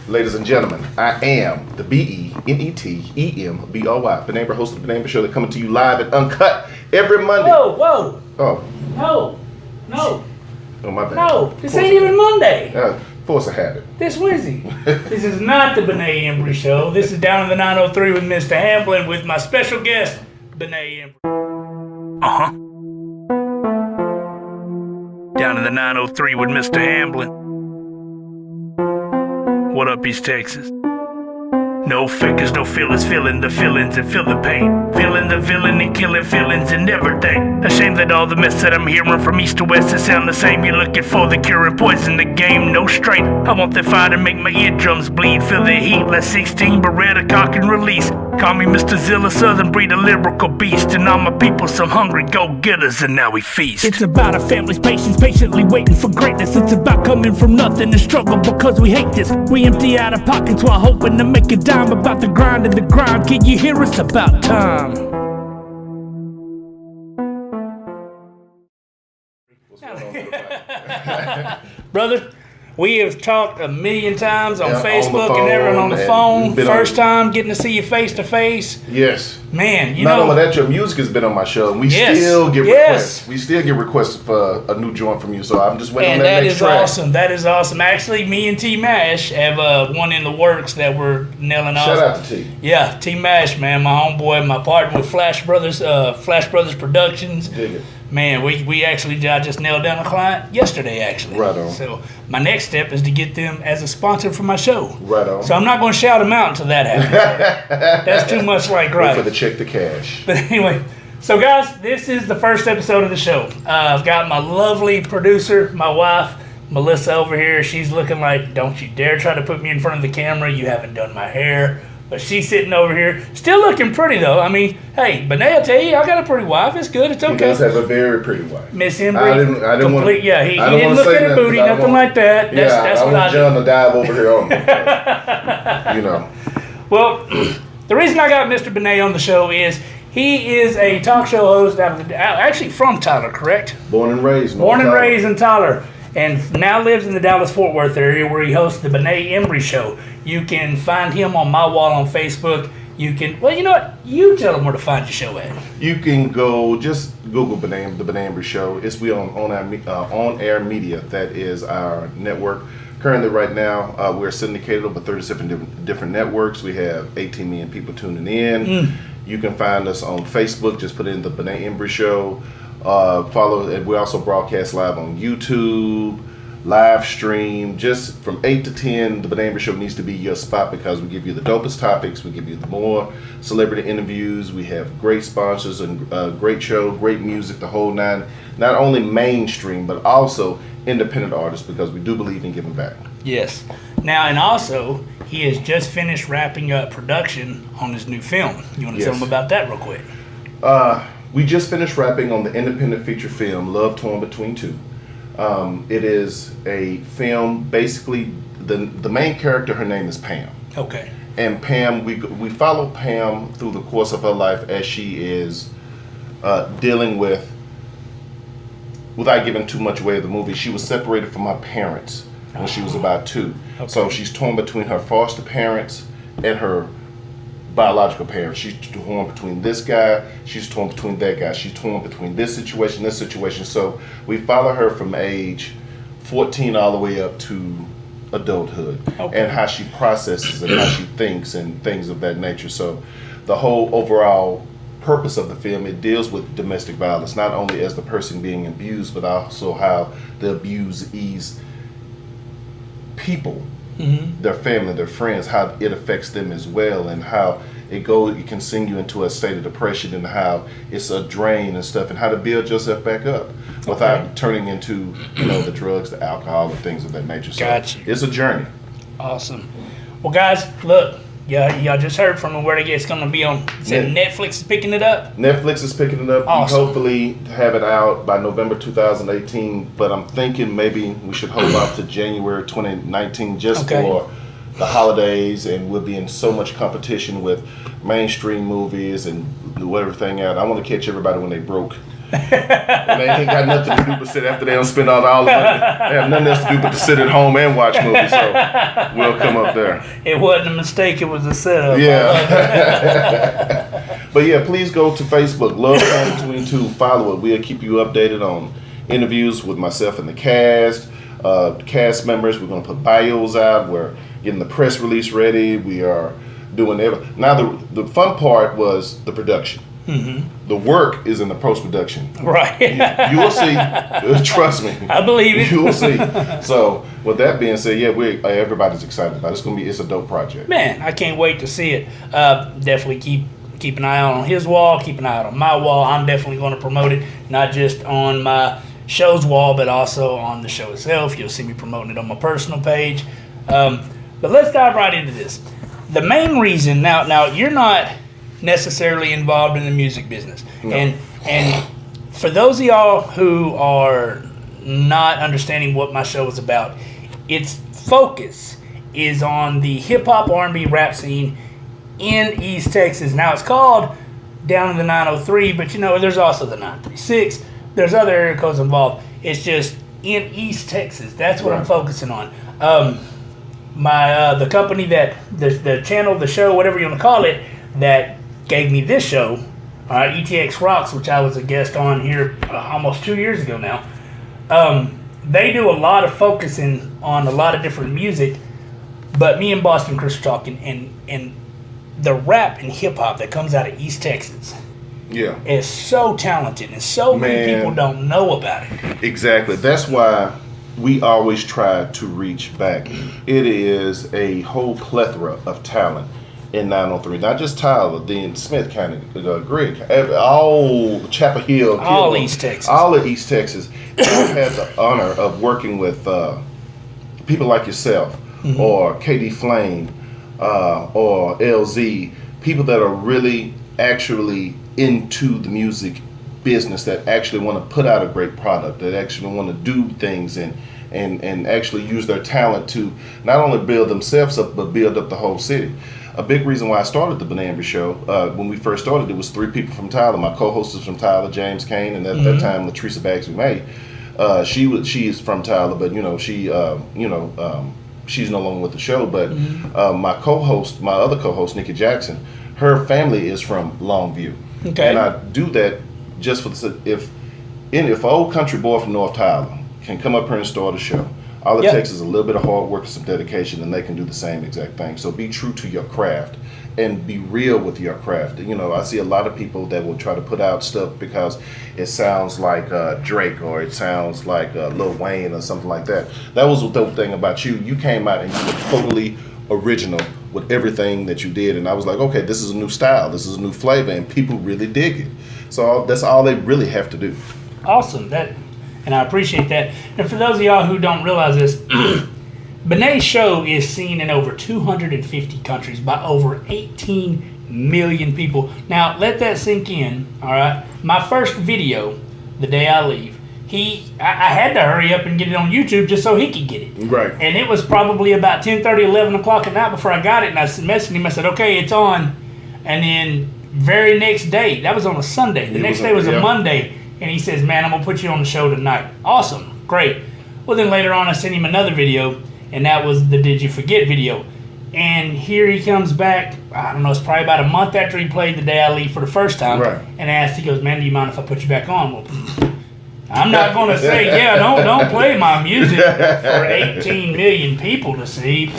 Ladies and gentlemen, I am the BENETEMBRY, Benet Embry, host of the Benet Embry Show. They're coming to you live and uncut every Monday. Whoa. Oh. No. Oh, my bad. No, this ain't even Monday. Force a habit. This Wednesday. This is not the Benet Embry Show. This is Down in the 903 with Myzta Hamblen with my special guest, Benet Embry. Down in the 903 with Myzta Hamblen. What up, East Texas? No fakers, no feelings, feeling the feelings and feel the pain. Feeling the villain and killing feelings and everything. A shame that all the mess that I'm hearing from east to west it sound the same. You're looking for the cure and poison the game, no strength. I want the fire to make my eardrums bleed. Feel the heat, let 16 Beretta cock and release. Call me Mr. Zilla, Southern breed, a lyrical beast. And all my people some hungry go-getters, and now we feast. It's about a family's patience, patiently waiting for greatness. It's about coming from nothing and struggle because we hate this. We empty out our pockets while hoping to make a dime. About the grind and the grind, can you hear us? About time. What's going on with the Brother, we have talked a million times on Facebook on and everyone on the phone. First First time getting to see you face to face. Yes. Man, Not only that, your music has been on my show, and we still get requests. We still get requests for a new joint from you, so I'm just waiting on that next track. Awesome. That is awesome. Actually, me and T Mash have one in the works that we're nailing off. Shout out to T. Yeah, T Mash, man, my homeboy, my partner with Flash Brothers Productions. Dig it. Man, I just nailed down a client yesterday, actually. Right on. So my next step is to get them as a sponsor for my show. Right on. So I'm not going to shout them out until that happens. That's too much like right. Wait for the check to cash. But anyway, so guys, this is the first episode of the show. I've got my lovely producer, my wife, Melissa over here. She's looking like, don't you dare try to put me in front of the camera. You haven't done my hair. But she's sitting over here, still looking pretty though. I mean, hey, Benet, I tell you, I got a pretty wife. It's good. It's okay. He does have a very pretty wife. Miss Embry. I didn't want. Yeah, he didn't look at her booty, nothing like that. That's I what want John to dive over here on me. Well, the reason I got Mr. Benet on the show is he is a talk show host actually from Tyler, correct? Born and raised. Raised in Tyler. And now lives in the Dallas-Fort Worth area where he hosts the Benet Embry Show. You can find him on my wall on Facebook. You know what? You tell them where to find your show at. You can go, just Google the Benet Embry Show. We on-air media. That is our network. Currently, right now, we're syndicated over 37 different networks. We have 18 million people tuning in. You can find us on Facebook. Just put in the Benet Embry Show. Follow, and we also broadcast live on YouTube, live stream. Just from 8 to 10, the Benet Embry Show needs to be your spot because we give you the dopest topics, we give you the more celebrity interviews, we have great sponsors and great show, great music, the whole nine. Not only mainstream, but also independent artists because we do believe in giving back. Yes. Now, and also, he has just finished wrapping up production on his new film. You want to tell him about that real quick? We just finished wrapping on the independent feature film, Love Torn Between Two. It is a film, basically, the main character, her name is Pam. Okay. And Pam, we follow Pam through the course of her life as she is dealing with, without giving too much away of the movie, she was separated from her parents when she was about 2. Okay. So she's torn between her foster parents and her biological parents. She's torn between this guy, she's torn between that guy, she's torn between this situation. So we follow her from age 14 all the way up to adulthood, and how she processes and how she thinks and things of that nature. So the whole overall purpose of the film, it deals with domestic violence, not only as the person being abused, but also how the abusees people, their family, their friends, how it affects them as well, and how it can send you into a state of depression, and how it's a drain and stuff, and how to build yourself back up without turning into the drugs, the alcohol, and things of that nature. So it's a journey. Awesome. Well, guys, look. Yeah, y'all just heard from them where it's going to be on. Said Netflix is picking it up? Netflix is picking it up. Awesome. We hopefully have it out by November 2018, but I'm thinking maybe we should hold off to January 2019 just for the holidays, and we'll be in so much competition with mainstream movies and do everything out. I want to catch everybody when they broke. And they ain't got nothing to do but sit after they don't spend all the money. They have nothing else to do but to sit at home and watch movies. So we'll come up there. It wasn't a mistake. It was a setup. Yeah. But yeah, please go to Facebook. Love Time Between Two. Follow it. We'll keep you updated on interviews with myself and the cast cast members. We're going to put bios out. We're getting the press release ready. We are doing everything. Now the fun part was the production. Mm-hmm. The work is in the post-production. Right. You will see. Trust me. I believe it. You will see. So, with that being said, yeah, everybody's excited about it. It's a dope project. Man, I can't wait to see it. Definitely keep an eye out on his wall. Keep an eye out on my wall. I'm definitely going to promote it, not just on my show's wall, but also on the show itself. You'll see me promoting it on my personal page. But let's dive right into this. The main reason now you're not necessarily involved in the music business. No. And for those of y'all who are not understanding what my show is about, its focus is on the hip-hop, R&B, rap scene in East Texas. Now, it's called down in the 903, but there's also the 936. There's other area codes involved. It's just in East Texas. That's what I'm focusing on. The company that the channel, the show, whatever you want to call it, that gave me this show, ETX Rocks, which I was a guest on here almost 2 years ago now. They do a lot of focusing on a lot of different music, but me and Boston Chris were talking, and the rap and hip hop that comes out of East Texas, is so talented, and so many people don't know about it. Exactly. That's why we always try to reach back. It is a whole plethora of talent in 903, not just Tyler, then Smith County, Grigg, all Chapel Hill, all East Texas, all of East Texas. I've had the honor of working with people like yourself, mm-hmm. or KD Flame, or LZ, people that are really actually into the music business, that actually want to put out a great product, that actually want to do things and actually use their talent to not only build themselves up, but build up the whole city. A big reason why I started the Benet Embry Show, when we first started, it was 3 people from Tyler. My co-host is from Tyler, James Kane, and at that time, Latricia Bagsby May. She is from Tyler, but she's no longer with the show. But my other co-host, Nikki Jackson, her family is from Longview, and I do that just for if an old country boy from North Tyler can come up here and start a show. All it takes is a little bit of hard work and some dedication, and they can do the same exact thing. So be true to your craft and be real with your craft. I see a lot of people that will try to put out stuff because it sounds like Drake, or it sounds like Lil Wayne or something like that. That was the dope thing about you. You came out and you were totally original with everything that you did. And I was like, okay, this is a new style. This is a new flavor, and people really dig it. So that's all they really have to do. Awesome. And I appreciate that. And for those of y'all who don't realize this, Benet's show is seen in over 250 countries by over 18 million people. Now, let that sink in, all right? My first video, the day I leave, I had to hurry up and get it on YouTube just so he could get it. Right. And it was probably about 10:30, 11 o'clock at night before I got it, and I messaged him. I said, okay, it's on. And then very next day, that was on a Sunday. The next day was a Monday. And he says, man, I'm going to put you on the show tonight. Awesome. Great. Well, then later on, I sent him another video, and that was the Did You Forget video. And here he comes back, I don't know, it's probably about a month after he played The Day I Leave for the first time. Right. And asked, he goes, man, do you mind if I put you back on? Well, I'm not going to say, don't play my music for 18 million people to see.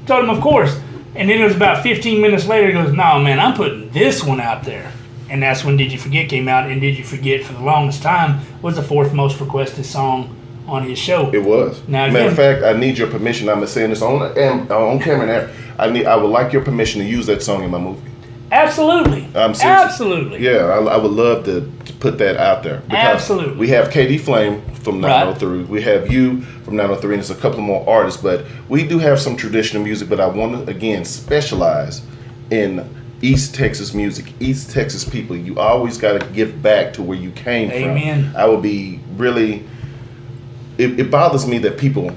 Told him, of course. And then it was about 15 minutes later, he goes, no, man, I'm putting this one out there. And that's when Did You Forget came out, and Did You Forget, for the longest time, was the 4th most requested song on his show. It was. Now, matter of fact, I need your permission. I'm saying this on camera now. I would like your permission to use that song in my movie. Absolutely. Absolutely. Yeah, I would love to put that out there. Absolutely. We have KD Flame from 903. Right. We have you from 903, and there's a couple more artists. But we do have some traditional music, but I want to, again, specialize in East Texas music, East Texas people. You always got to give back to where you came from. Amen. I would be really, it bothers me that people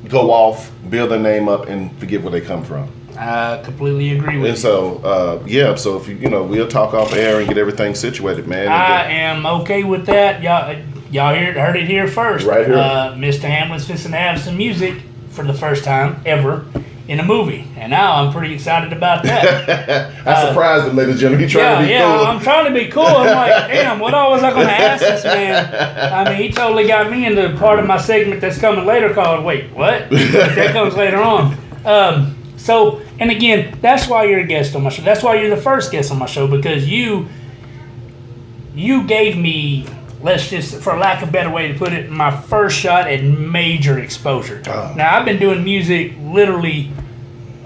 go off, build their name up, and forget where they come from. I completely agree with And you. so, so if we'll talk off air and get everything situated, man. I am okay with that. Y'all heard it here first. Right here. Myzta Hamblen's fixing to have some music for the first time ever in a movie, and now I'm pretty excited about that. I surprised him, ladies and gentlemen. He trying to be cool. I'm trying to be cool. I'm like, damn, what all was I going to ask this man? I mean, he totally got me into part of my segment that's coming later called, wait, what? That comes later on. So, and again, that's why you're a guest on my show. That's why you're the first guest on my show, because you gave me, let's just, for lack of a better way to put it, my first shot at major exposure. Oh. Now, I've been doing music literally,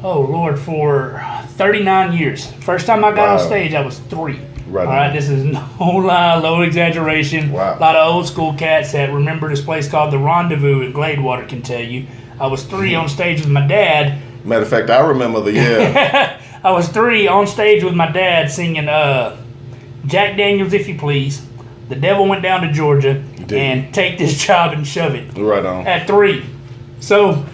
oh Lord, for 39 years. First time I got on stage, I was 3. Right. All right, this is no lie, no exaggeration. Wow. A lot of old school cats that remember this place called The Rendezvous in Gladewater can tell you. I was 3 on stage with my dad. Matter of fact, I remember the year. I was 3 on stage with my dad singing Jack Daniels, If You Please, The Devil Went Down to Georgia, and Take This Job and Shove It. Right on. At 3. So,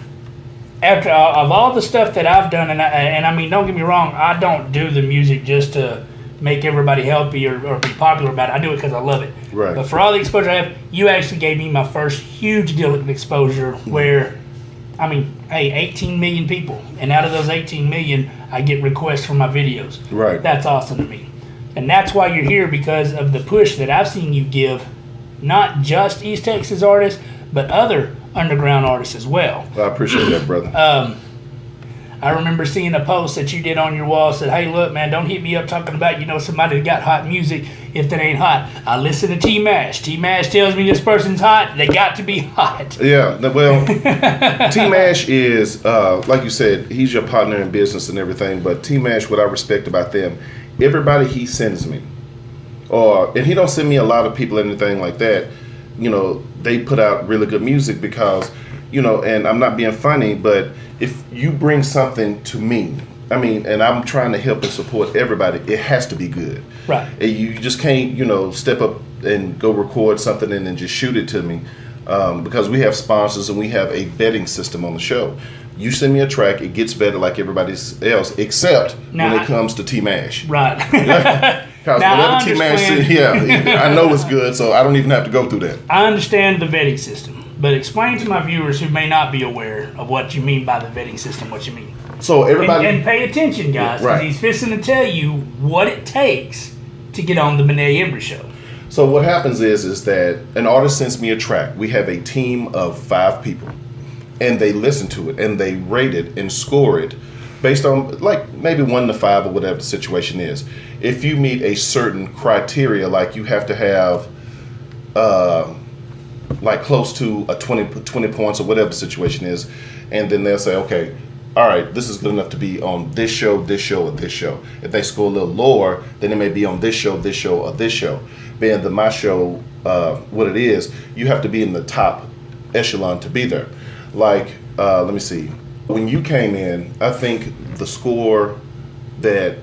after of all the stuff that I've done, and I mean, don't get me wrong, I don't do the music just to make everybody happy or be popular about it. I do it because I love it. Right. But for all the exposure I have, you actually gave me my first huge deal of exposure where, I mean, hey, 18 million people. And out of those 18 million, I get requests for my videos. Right. That's awesome to me. And that's why you're here, because of the push that I've seen you give, not just East Texas artists, but other underground artists as well. I appreciate that, brother. I remember seeing a post that you did on your wall, said, hey, look, man, don't hit me up talking about, somebody that got hot music if that ain't hot. I listen to T-Mash. T-Mash tells me this person's hot. They got to be hot. Yeah, well, T-Mash is, like you said, he's your partner in business and everything, but T-Mash, what I respect about them, everybody he sends me, and he don't send me a lot of people or anything like that, they put out really good music because, and I'm not being funny, but if you bring something to me, I mean, and I'm trying to help and support everybody, it has to be good. Right. And you just can't, step up and go record something and then just shoot it to me, because we have sponsors and we have a vetting system on the show. You send me a track, it gets vetted like everybody else, except when it comes to T-Mash. Right. Because whenever T-Mash, I know it's good, so I don't even have to go through that. I understand the vetting system, but explain to my viewers who may not be aware of what you mean by the vetting system, what you mean. So everybody... And pay attention, guys, because he's fixing to tell you what it takes to get on the Benet Embry Show. So what happens is that an artist sends me a track. We have a team of 5 people, and they listen to it, and they rate it and score it based on, like, maybe 1 to 5 or whatever the situation is. If you meet a certain criteria, like you have to have, like, close to a 20 points or whatever the situation is, and then they'll say, okay, all right, this is good enough to be on this show, or this show. If they score a little lower, then it may be on this show, or this show. Being my show, what it is, you have to be in the top echelon to be there. Like, let me see. When you came in, I think the score that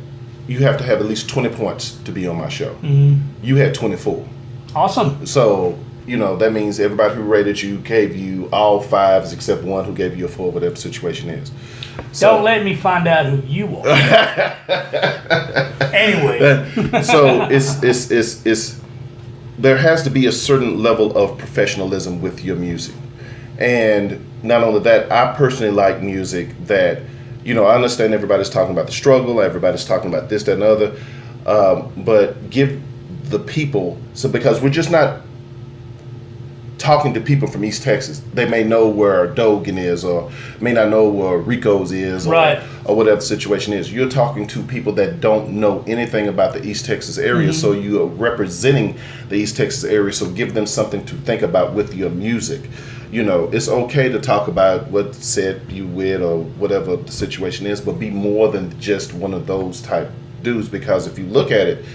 you have to have at least 20 points to be on my show. Mm-hmm. You had 24. Awesome. So, that means everybody who rated you gave you all 5s except 1 who gave you a 4, whatever the situation is. So, don't let me find out who you are. Anyway. So it's there has to be a certain level of professionalism with your music. And not only that, I personally like music that, I understand everybody's talking about the struggle, everybody's talking about this, that, and the other, but give the people, because we're just not talking to people from East Texas. They may know where Dogan is, or may not know where Rico's is, or whatever the situation is. You're talking to people that don't know anything about the East Texas area, mm-hmm. So you are representing the East Texas area, so give them something to think about with your music. It's okay to talk about what set you with or whatever the situation is, but be more than just one of those type dudes, because if you look at it,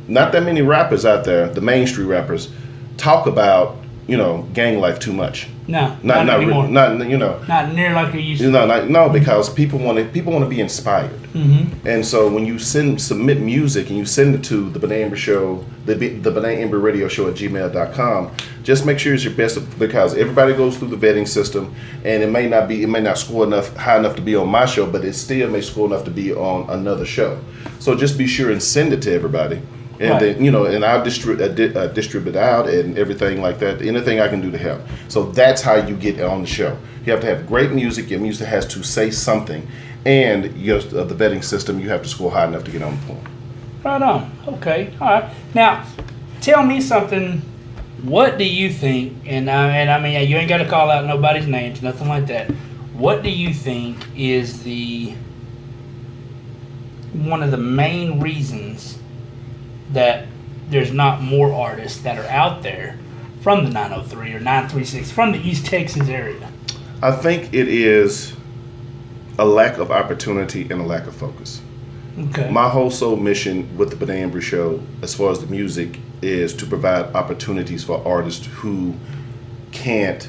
not that many rappers out there, the mainstream rappers, talk about gang life too much. No, not anymore. Not Not near like they used to. Because people want to be inspired. Mm-hmm. And so when you submit music and you send it to the Benet Embry Show, the Benet Embry Radio Show at gmail.com, just make sure it's your best, because everybody goes through the vetting system, and it may not score high enough to be on my show, but it still may score enough to be on another show. So just be sure and send it to everybody. And right. then, and I'll distribute out and everything like that. Anything I can do to help. So that's how you get on the show. You have to have great music. Your music has to say something. And the vetting system, you have to score high enough to get on the point. Right on. Okay. All right. Now, tell me something. What do you think, and I mean, you ain't got to call out nobody's names, nothing like that. What do you think is one of the main reasons that there's not more artists that are out there from the 903 or 936 from the East Texas area? I think it is a lack of opportunity and a lack of focus. Okay. My whole sole mission with the Benet Embry Show, as far as the music, is to provide opportunities for artists who can't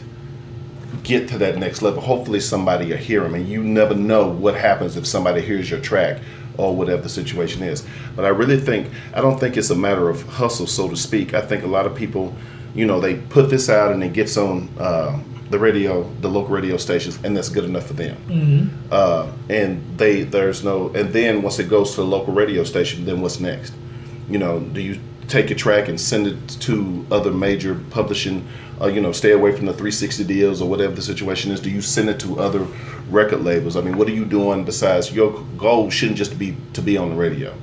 get to that next level. Hopefully somebody will hear them, and you never know what happens if somebody hears your track or whatever the situation is. But I don't think it's a matter of hustle, so to speak. I think a lot of people, they put this out and it gets on the local radio stations, and that's good enough for them. Mm-hmm. And then once it goes to the local radio station, then what's next? Do you take your track and send it to other major publishing, stay away from the 360 deals or whatever the situation is? Do you send it to other record labels? I mean, what are you doing besides? Your goal shouldn't just be to be on the radio.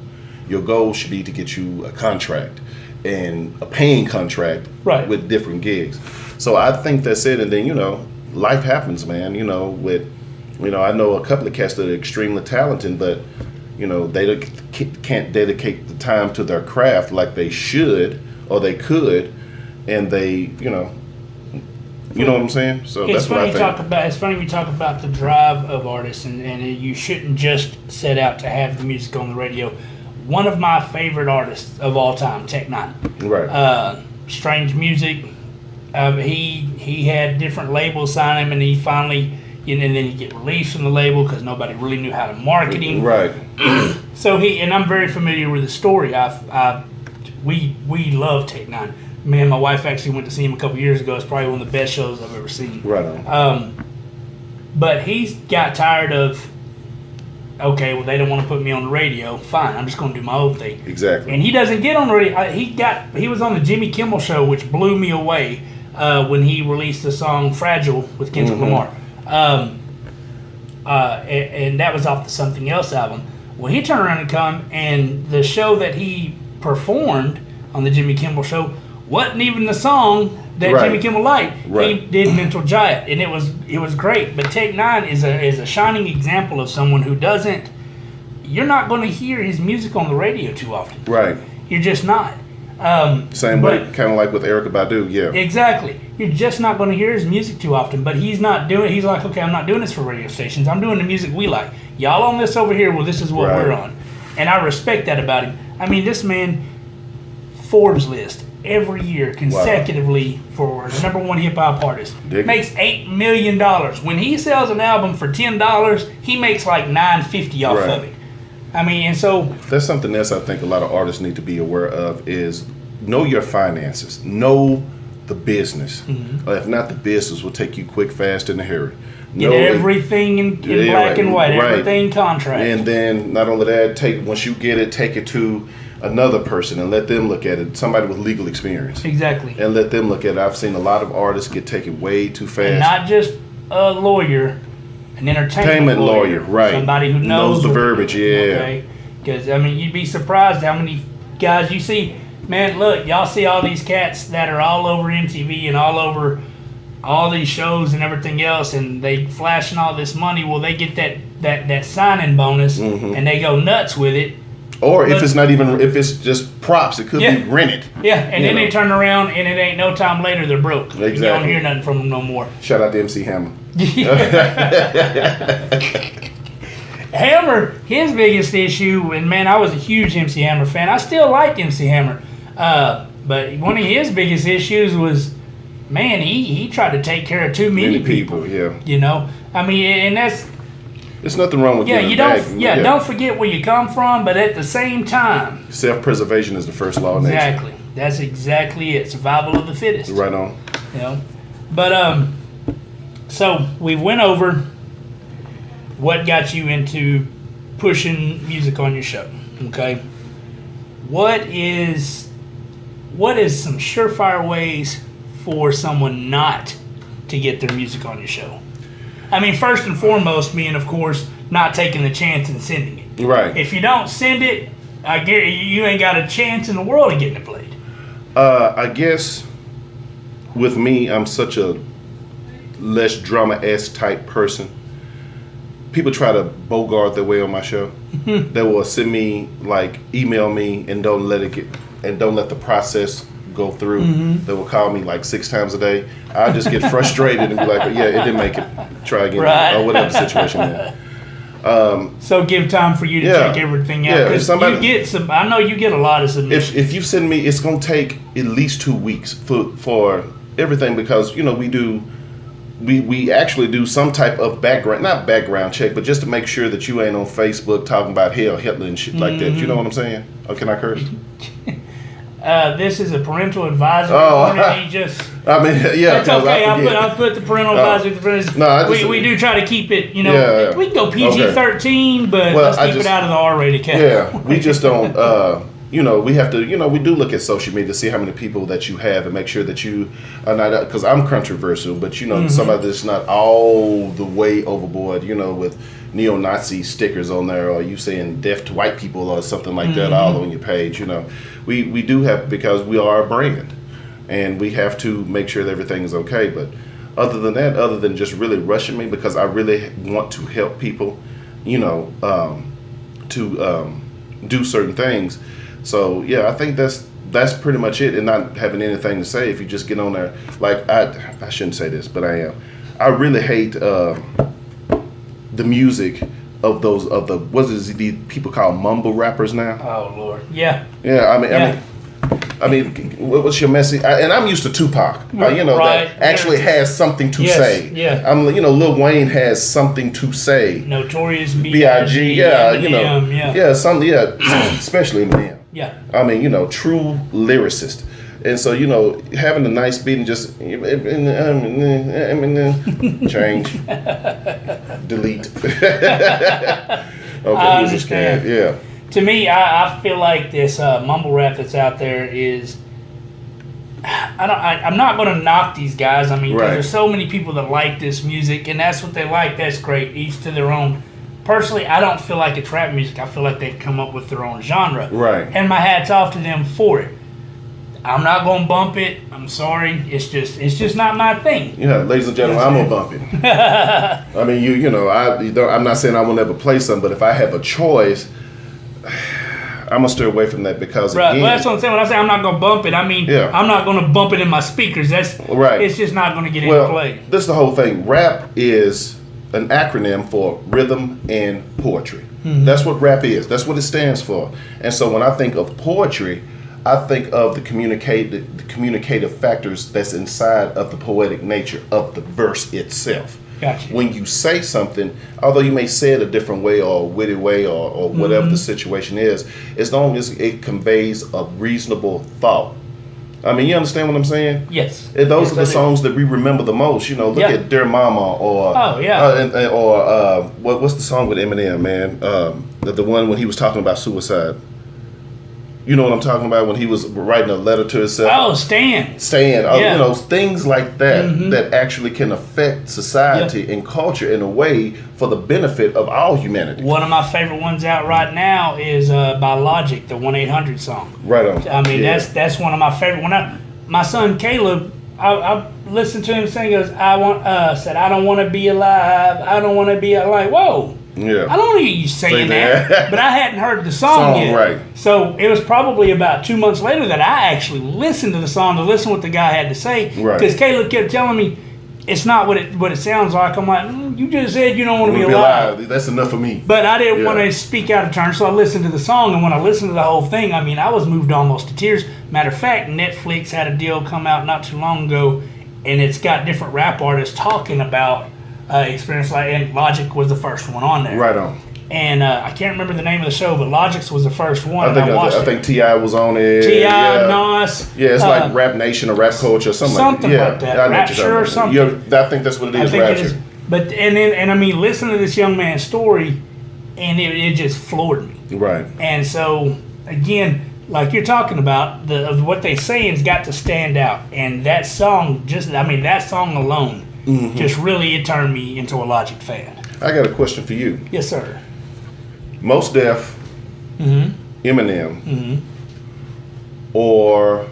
Your goal should be to get you a contract, and a paying contract, right, with different gigs. So I think that's it. And then, life happens, man. I know a couple of cats that are extremely talented, but they can't dedicate the time to their craft like they should or they could, and they, you know what I'm saying? So it's that's what I think. It's funny we talk about the drive of artists, and you shouldn't just set out to have the music on the radio. One of my favorite artists of all time, Tech Nine. Right. Strange Music. He had different labels sign him, and he finally, and then he get released from the label because nobody really knew how to market him. Right. So and I'm very familiar with the story. We love Tech Nine. Me and my wife actually went to see him a couple years ago. It's probably one of the best shows I've ever seen. Right on. But he's got tired of, okay, well, they don't want to put me on the radio. Fine, I'm just going to do my own thing. Exactly. And he doesn't get on the radio. He was on the Jimmy Kimmel Show, which blew me away when he released the song "Fragile" with Kendrick Lamar, and that was off the Something Else album. Well, he turned around and come, and the show that he performed on the Jimmy Kimmel Show wasn't even the song that Jimmy Kimmel liked. Right. He did Mental Giant, and it was great. But Tech Nine is a shining example of someone who doesn't. You're not going to hear his music on the radio too often. Right. You're just not. Same way, kind of like with Erykah Badu. Yeah. Exactly. You're just not going to hear his music too often. But he's not doing. He's like, okay, I'm not doing this for radio stations. I'm doing the music we like. Y'all on this over here. Well, this is what we're on, and I respect that about him. I mean, this man, Forbes list every year consecutively for the #1 hip hop artist. Makes $8 million. When he sells an album for $10, he makes like $9.50 off of it. I mean, and so that's something else I think a lot of artists need to be aware of is know your finances, know the business. If not, the business will take you quick, fast, in a hurry. Get everything in black and white, everything contract. And then not only that, once you get it, take it to another person and let them look at it, somebody with legal experience. Exactly. And let them look at it. I've seen a lot of artists get taken way too fast. And not just a lawyer, an entertainment lawyer. Right. Somebody who knows the verbiage, Okay. Because, I mean, you'd be surprised how many guys you see. Man, look, y'all see all these cats that are all over MTV and all over all these shows and everything else, and they flashing all this money. Well, they get that signing bonus, and they go nuts with it. Or if it's just props, it could be rented. Yeah, and then they turn around, and it ain't no time later they're broke. Exactly. You don't hear nothing from them no more. Shout out to MC Hammer. Hammer, his biggest issue, and man, I was a huge MC Hammer fan. I still like MC Hammer. But one of his biggest issues was, man, he tried to take care of too many people. Yeah. You know, I mean, and that's There's nothing wrong with you don't don't forget where you come from, but at the same time, self-preservation is the first law of nature. Exactly. That's exactly it. Survival of the fittest. Right on. You know, but so we went over what got you into pushing music on your show. Okay, what is some surefire ways for someone not to get their music on your show? I mean, first and foremost, being, of course, not taking the chance and sending it. Right. If you don't send it, I guarantee you ain't got a chance in the world of getting it played. I guess with me, I'm such a less drama-esque type person. People try to bogart their way on my show. They will send me, like, email me and don't let the process go through. They will call me like 6 times a day. I just get frustrated and be like, yeah, it didn't make it. Try again. Right. Or whatever the situation is. So give time for you to check everything out. Because you get some. I know you get a lot of submissions. If you send me, it's gonna take at least 2 weeks for everything, because we actually do some type of not background check, but just to make sure that you ain't on Facebook talking about Hitler and shit like that. You know what I'm saying? Oh, can I curse? This is a parental advisory. I mean, yeah. That's okay. I'll put the parental advisory. No, we do try to keep it. You know, we can go PG-13, but let's keep it out of the R-rated category. Yeah, we just don't. We have to. We do look at social media to see how many people that you have and make sure that you are not. Because I'm controversial, but somebody that's not all the way overboard. With neo-Nazi stickers on there, or you saying deaf to white people or something like that all on your page. We do have, because we are a brand, and we have to make sure that everything is okay. But other than that, other than just really rushing me, because I really want to help people, to do certain things. So yeah, I think that's pretty much it, and not having anything to say. If you just get on there, like I shouldn't say this, but I am. I really hate the music of the people call mumble rappers now. Oh Lord, yeah. Yeah, I mean, what's your message? And I'm used to Tupac, that actually has something to say. Yeah. Lil Wayne has something to say. Notorious B.I.G. Eminem, especially Eminem. Yeah. I mean, true lyricist. And so, having a nice beat and just change, delete. Okay, I understand. Yeah. To me, I feel like this mumble rap that's out there is. I'm not going to knock these guys. I mean, there's so many people that like this music, and that's what they like. That's great. Each to their own. Personally, I don't feel like it's rap music. I feel like they've come up with their own genre. Right. And my hat's off to them for it. I'm not gonna bump it. I'm sorry. It's just not my thing. Yeah, ladies and gentlemen, I'm gonna bump it. I mean, I'm not saying I will never play some, but if I have a choice, I'm gonna stay away from that, because right. Well, that's what I'm saying. When I say I'm not gonna bump it, I mean I'm not gonna bump it in my speakers. That's right. It's just not gonna get into play. This is the whole thing. Rap is an acronym for rhythm and poetry. Mm-hmm. That's what rap is. That's what it stands for. And so when I think of poetry, I think of the communicative factors that's inside of the poetic nature of the verse itself. Gotcha. When you say something, although you may say it a different way or a witty way or whatever the situation is, as long as it conveys a reasonable thought. I mean, you understand what I'm saying? Yes. And those are the songs that we remember the most. Look at Dear Mama or what's the song with Eminem, man? The one when he was talking about suicide. You know what I'm talking about, when he was writing a letter to himself? Oh, Stan. Things like that that actually can affect society and culture in a way for the benefit of all humanity. One of my favorite ones out right now is by Logic, the 1-800 song. Right on. I mean, that's one of my favorite. My son Caleb, I listened to him sing, goes, said, I don't want to be alive. I don't want to be alive. Whoa. Yeah. I don't hear you saying that, but I hadn't heard the song yet. Right. So it was probably about 2 months later that I actually listened to the song to listen to what the guy had to say. Because Caleb kept telling me it's not what it sounds like. I'm like, you just said you don't want to be alive. That's enough for me. But I didn't want to speak out of turn, so I listened to the song. And when I listened to the whole thing, I mean, I was moved almost to tears. Matter of fact, Netflix had a deal come out not too long ago, and it's got different rap artists talking about experience. Like, and Logic was the first one on there. Right on. And I can't remember the name of the show, but Logic's was the first one. I think T.I. was on it. T.I., Nas. Yeah, it's like Rap Nation or Rap Culture or something like that. Like that. Rapture or something. I think that's what it is, Rapture. But, and I mean, listen to this young man's story, and it just floored me. Right. And so, again, like you're talking about, what they saying's got to stand out. And that song, that song alone, just really, it turned me into a Logic fan. I got a question for you. Yes, sir. Mos Def, Eminem, or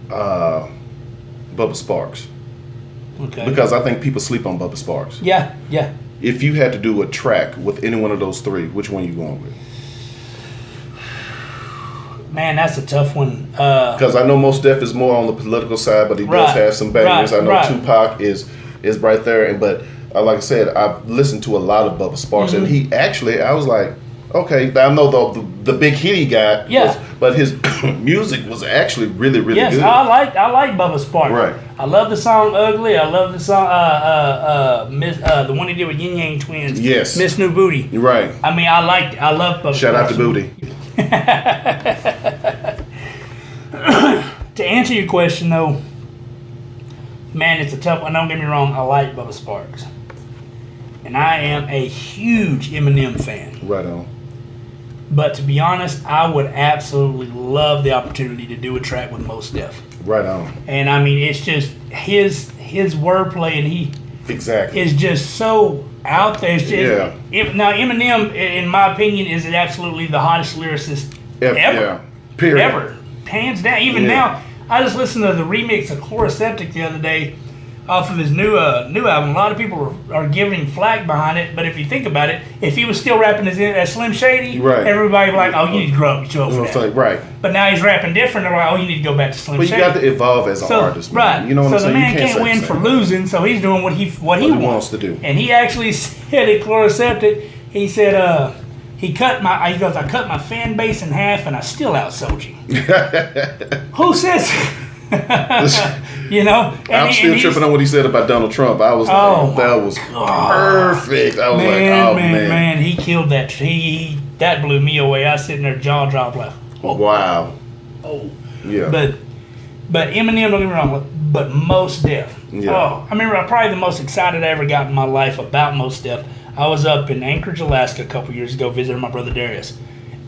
Bubba Sparks. Okay. Because I think people sleep on Bubba Sparks. Yeah. If you had to do a track with any one of those three, which one you going with? Man, that's a tough one. Because I know Mos Def is more on the political side, but he does have some bangers. I know Tupac is right there, but like I said, I've listened to a lot of Bubba Sparks, and he actually, I was like, okay, I know the big hit he got, but his music was actually really, really good. I like Bubba Sparks. Right. I love the song "Ugly." I love the song the one he did with Yin Yang Twins. Yes. Miss New Booty. Right. I mean, I love Bubba Sparks. Shout out to Booty. To answer your question though, man, it's a tough one. Don't get me wrong, I like Bubba Sparks. And I am a huge Eminem fan. Right on. But to be honest, I would absolutely love the opportunity to do a track with Mos Def. Right on. And I mean, it's just his wordplay, and he is just so out there. It's just, now, Eminem, in my opinion, is absolutely the hottest lyricist ever. Yeah. Period. Ever. Hands down. Even now, I just listened to the remix of Chloroseptic the other day off of his new album. A lot of people are giving him flack behind it, but if you think about it, if he was still rapping as Slim Shady, everybody would be like, oh, you need to grow up your show for that. Right. But now he's rapping different, they're like, oh, you need to go back to Slim Shady. But you got to evolve as an artist, man. Right. You know what I'm saying? So the man can't win for losing, so he's doing what he wants to do. And he actually said at Chloroseptic, he said, I cut my fan base in half and I still outsold you. Who says you know? I'm still tripping on what he said about Donald Trump. I was like, that was perfect. I was man, he killed that. That blew me away. I was sitting there jaw dropped like, wow. Oh. Yeah. But Eminem, don't get me wrong, but Mos Def. Yeah. Oh, I remember probably the most excited I ever got in my life about Mos Def. I was up in Anchorage, Alaska a couple years ago visiting my brother Darius.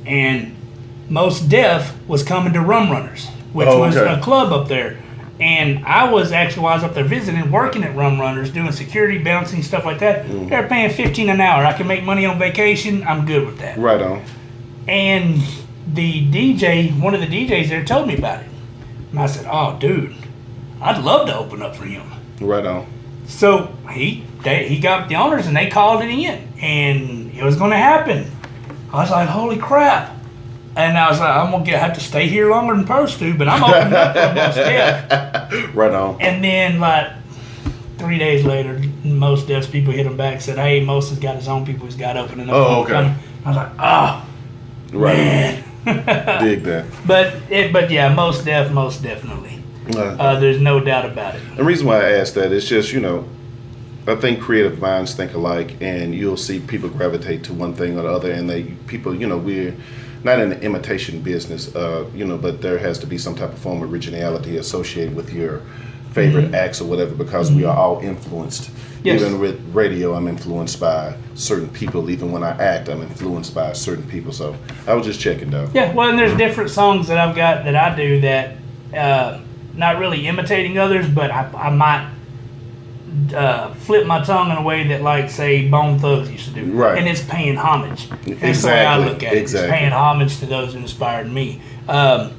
And Mos Def was coming to Rum Runners, which was a club up there. And I was actually, while I was up there visiting, working at Rum Runners, doing security, bouncing, stuff like that. They're paying $15 an hour. I can make money on vacation. I'm good with that. Right on. And the DJ, one of the DJs there, told me about it. And I said, oh, dude, I'd love to open up for him. Right on. So he got the owners and they called it in. And it was going to happen. I was like, holy crap. And I was like, I'm going to have to stay here longer than supposed to, but I'm opening up for Mos Def. Right on. And then, like, 3 days later, Mos Def's people hit him back and said, hey, Mos has got his own people he's got opening up. Oh, okay. I was like, man. Dig that. But yeah, Mos Def, most definitely. There's no doubt about it. The reason why I asked that is just, I think creative minds think alike, and you'll see people gravitate to one thing or the other, and we're not in the imitation business, but there has to be some type of form of originality associated with your favorite acts or whatever, because we are all influenced. Yes. Even with radio, I'm influenced by certain people. Even when I act, I'm influenced by certain people. So I was just checking, though. Yeah, well, and there's different songs that I've got that I do that, not really imitating others, but I might flip my tongue in a way that, like, say, Bone Thugs used to do. Right. And it's paying homage. That's exactly. the way I look at it. Exactly. It's paying homage to those who inspired me. Let's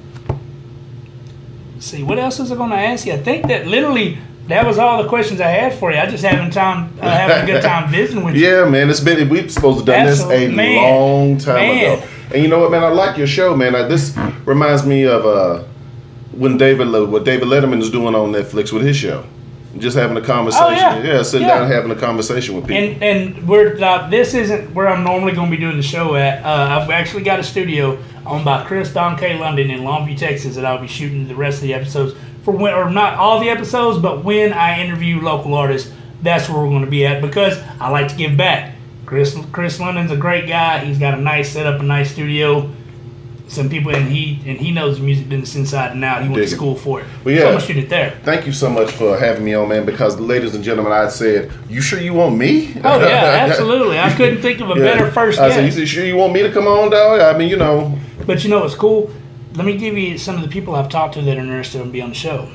see, what else was I going to ask you? I think that literally that was all the questions I had for you. I just having a good time visiting with you. Yeah, man. We're supposed to have done this a long time ago. And you know what, man? I like your show, man. This reminds me of what David Letterman is doing on Netflix with his show. Just having a conversation. Oh, yeah. Sitting Yeah. down and having a conversation with people. And we're this isn't where I'm normally going to be doing the show at. I've actually got a studio owned by Chris Don K. London in Longview, Texas, that I'll be shooting the rest of the episodes for when, or not all the episodes, but when I interview local artists, that's where we're going to be at because I like to give back. Chris London's a great guy. He's got a nice setup, a nice studio. Some people and he knows the music business inside and out. He went to school for it. Well, yeah. So I'm gonna shoot it there. Thank you so much for having me on, man. Because, ladies and gentlemen, I said, "You sure you want me?" Oh yeah, absolutely. I couldn't think of a better first I guest. said, "You sure you want me to come on, dog?" I mean, you know. But you know what's cool? Let me give you some of the people I've talked to that are interested in being on the show.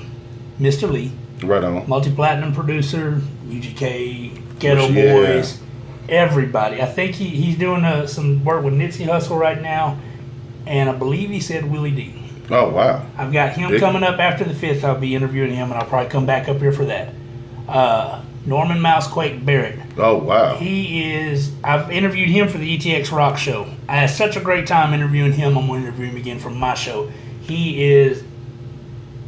Mr. Lee, Right on. multi-platinum producer, UGK, Ghetto Yeah. Boys, everybody. I think he's doing some work with Nipsey Hussle right now, and I believe he said Willie D. Oh wow. I've got him Dick. coming up after the 5th. I'll be interviewing him, and I'll probably come back up here for that. Norman Mousequake Barrett. Oh wow. I've interviewed him for the ETX Rock Show. I had such a great time interviewing him. I'm going to interview him again for my show. He is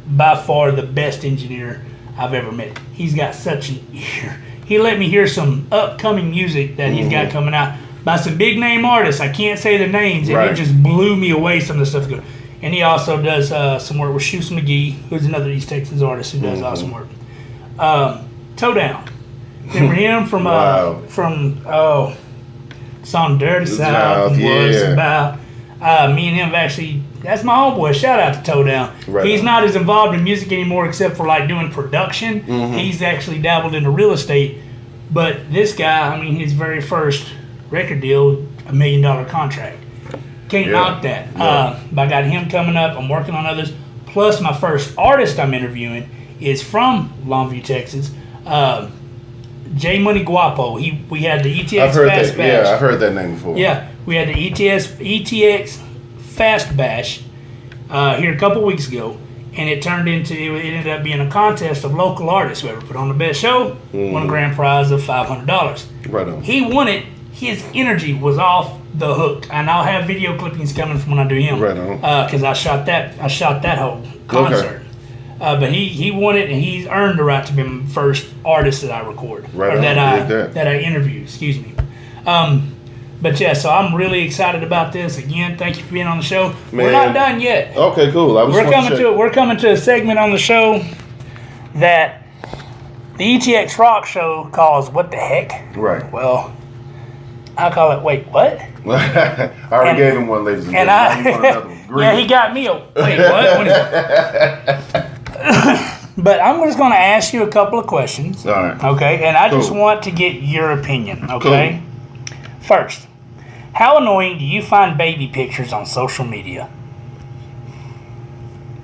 by far the best engineer I've ever met. He's got such an ear. He let me hear some upcoming music that he's got coming out by some big name artists. I can't say the names, and Right. it just blew me away. Some of the stuff good. And he also does some work with Shoes McGee, who's another East Texas artist who does awesome work. Toe Down. Remember him from Wow. song Dirty South South, and what it's yeah. about. Me and him have actually, that's my homeboy. Shout out to Toe Down. Right He's on. not as involved in music anymore except for like doing production. He's actually dabbled into real estate. But this guy, I mean, his very first record deal, $1 million contract. Can't Yeah. knock that. Yeah. But I got him coming up. I'm working on others. Plus, my first artist I'm interviewing is from Longview, Texas. J Money Guapo. We had the ETX I've heard Fast that. Bash. Yeah, I've heard that name before. Yeah, we had the ETX Fast Bash here a couple weeks ago, and it ended up being a contest of local artists. Whoever put on the best show won a grand prize of $500. Right on. He won it. His energy was off the hook, and I'll have video clippings coming from when I do him. Right on. Because I shot that whole concert. But he won it, and he's earned the right to be my first artist that I record Right or on. that Dig I interview. Excuse me. But yeah, so I'm really excited about this. Again, thank you for being on the show. We're Man. not done yet. Okay, cool. We're coming to a segment on the show that the ETX Rock Show calls "What the Heck." Right. Well, I call it "Wait, what?" I already gave him one, ladies and And gentlemen. Now you want another one. yeah, he got me a wait, what? But I'm just going to ask you a couple of questions. All right. Okay, and I just Cool. want to get your opinion. Okay. First, how annoying do you find baby pictures on social media?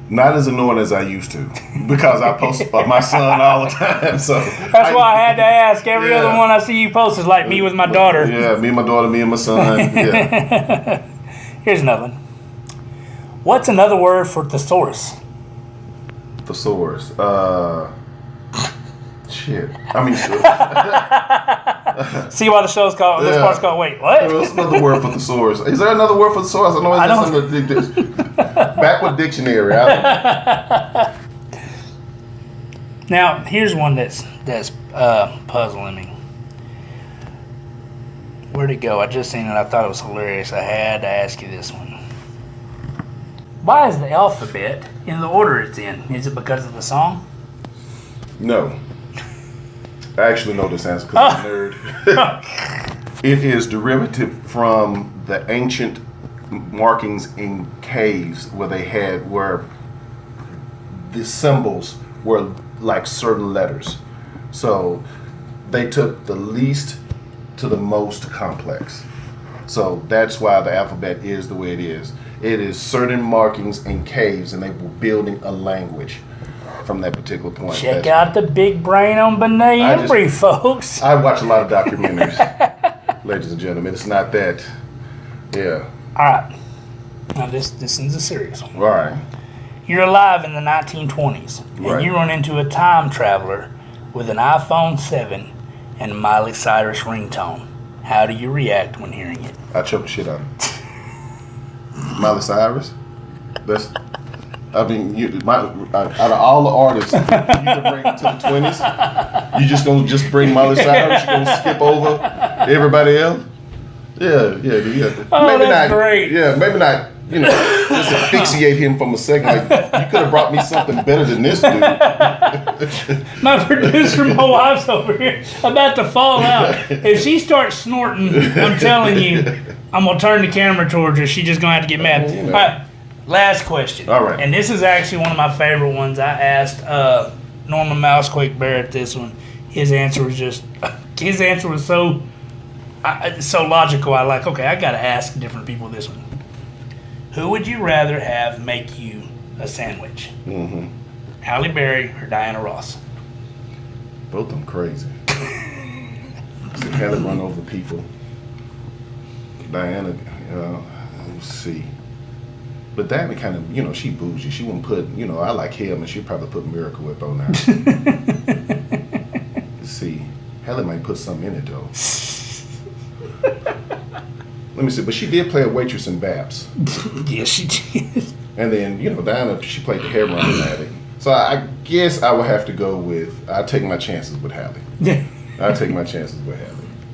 Not as annoying as I used to, because I post about my son all the time. So That's why I had to ask. Every other one I see you post is like me with my daughter. Yeah, me and my daughter, me and my son. Yeah. Here's another one. What's another word for thesaurus? Thesaurus. Shit. I mean, See why the show's called. This Yeah. part's called. Wait, what? what's another word for thesaurus? Is there another word for thesaurus? I know I it's just in the backward dictionary. I don't know. Now, here's one that's puzzling me. Where'd it go? I just seen it. I thought it was hilarious. I had to ask you this one. Why is the alphabet in the order it's in? Is it because of the song? No. I actually know this answer because I'm a nerd. It is derivative from the ancient markings in caves where the symbols were like certain letters. So they took the least to the most complex. So that's why the alphabet is the way it is. It is certain markings in caves, and they were building a language from that particular point. Check out the big brain on Benet Embry, folks. I watch a lot of documentaries, ladies and gentlemen. It's not that, yeah. All right. Now this is a serious one. All right. You're alive in the 1920s, Right. and you run into a time traveler with an iPhone 7 and Miley Cyrus ringtone. How do you react when hearing it? I choke the shit out of him. Miley Cyrus? That's I mean, out of all the artists, you can bring it to the 20s. You just gonna bring Miley Cyrus? You gonna skip over everybody else? Yeah. Oh, maybe that's not, great. Yeah, maybe not. Just asphyxiate him from a second. Like, you could have brought me something better than this dude. My producer, my wife's over here, about to fall out. If she starts snorting, I'm telling you, I'm gonna turn the camera towards her. She's just gonna have to get mad. All right, last question. All right. And this is actually one of my favorite ones. I asked Norman Mousequake Barrett this one. His answer was so logical. I gotta ask different people this one. Who would you rather have make you a sandwich? Mm-hmm. Halle Berry or Diana Ross? Both of them crazy. See, Halle run over people. Diana, let's see. But Diana kind of, she bougie. She wouldn't put, I like him, and she'd probably put Miracle Whip on there. Let's see. Halle might put something in it, though. Let me see. But she did play a waitress in Babs. Yes, she did. And then, Diana, she played the hair running addict. So I guess I would have to go with, I'd take my chances with Halle.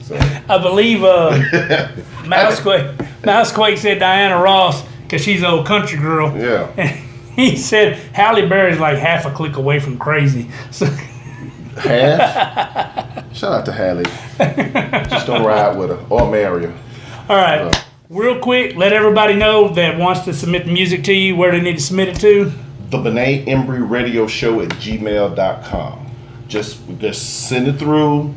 So I believe Mousequake said Diana Ross because she's an old country girl. Yeah. And he said Halle Berry's like half a click away from crazy. So half? Shout out to Halle. Just don't ride with her or marry her. All right. Real quick, let everybody know that wants to submit the music to you, where they need to submit it to. The Benet Embry Radio Show at gmail.com. Just send it through.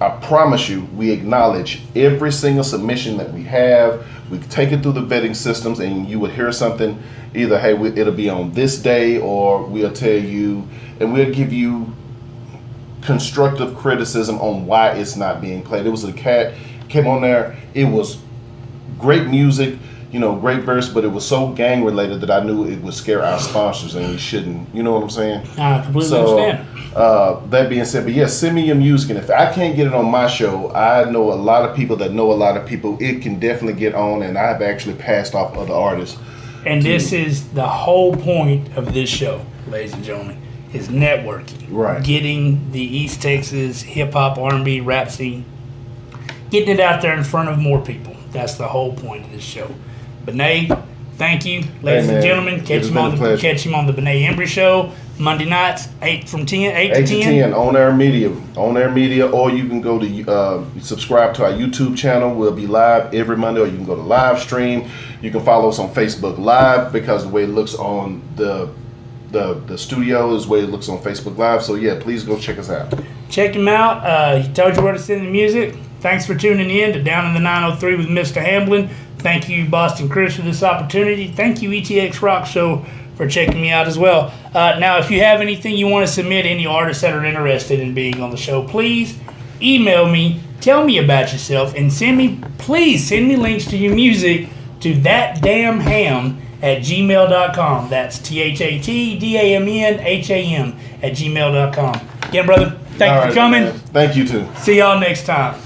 I promise you, we acknowledge every single submission that we have. We take it through the vetting systems, and you would hear something. Either, hey, it'll be on this day, or we'll tell you, and we'll give you constructive criticism on why it's not being played. It was a cat came on there. It was great music, great verse, but it was so gang related that I knew it would scare our sponsors, and we shouldn't. You know what I'm saying? I completely understand. That being said, but yes, send me your music, and if I can't get it on my show, I know a lot of people that know a lot of people. It can definitely get on, and I've actually passed off other artists. And this is the whole point of this show, ladies and gentlemen, is networking. Right. Getting the East Texas hip hop, R&B, rap scene, getting it out there in front of more people. That's the whole point of this show. Benet, thank you, ladies and gentlemen. Catch him on the Benet Embry Show Monday nights, 8 to 10 on Air Media, or you can go to subscribe to our YouTube channel. We'll be live every Monday, or you can go to live stream. You can follow us on Facebook Live, because the way it looks on the studio is the way it looks on Facebook Live. So yeah, please go check us out. Check him out. He told you where to send the music. Thanks for tuning in to Down in the 903 with Myzta Hamblen. Thank you, Boston Chris, for this opportunity. Thank you, ETX Rock Show, for checking me out as well. Now, if you have anything you want to submit, any artists that are interested in being on the show, please email me, tell me about yourself, and please send me links to your music to thatdamnham@gmail.com. That's ThatDamnHam@gmail.com. Again, brother, thank you for coming. Man. Thank you, too. See y'all next time.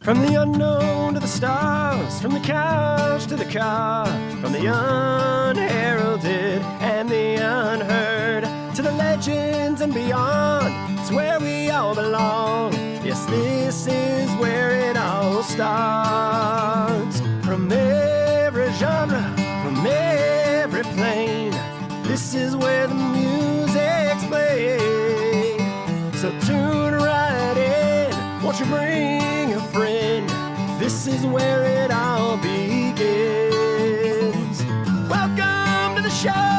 From the unknown to the stars, from the couch to the car, from the unheralded and the unheard, to the legends and beyond, it's where we all belong. Yes, this is where it all starts. From every genre, from every plane, this is where the music's played. So tune right in, won't you bring a friend? This is where it all begins. Welcome to the show.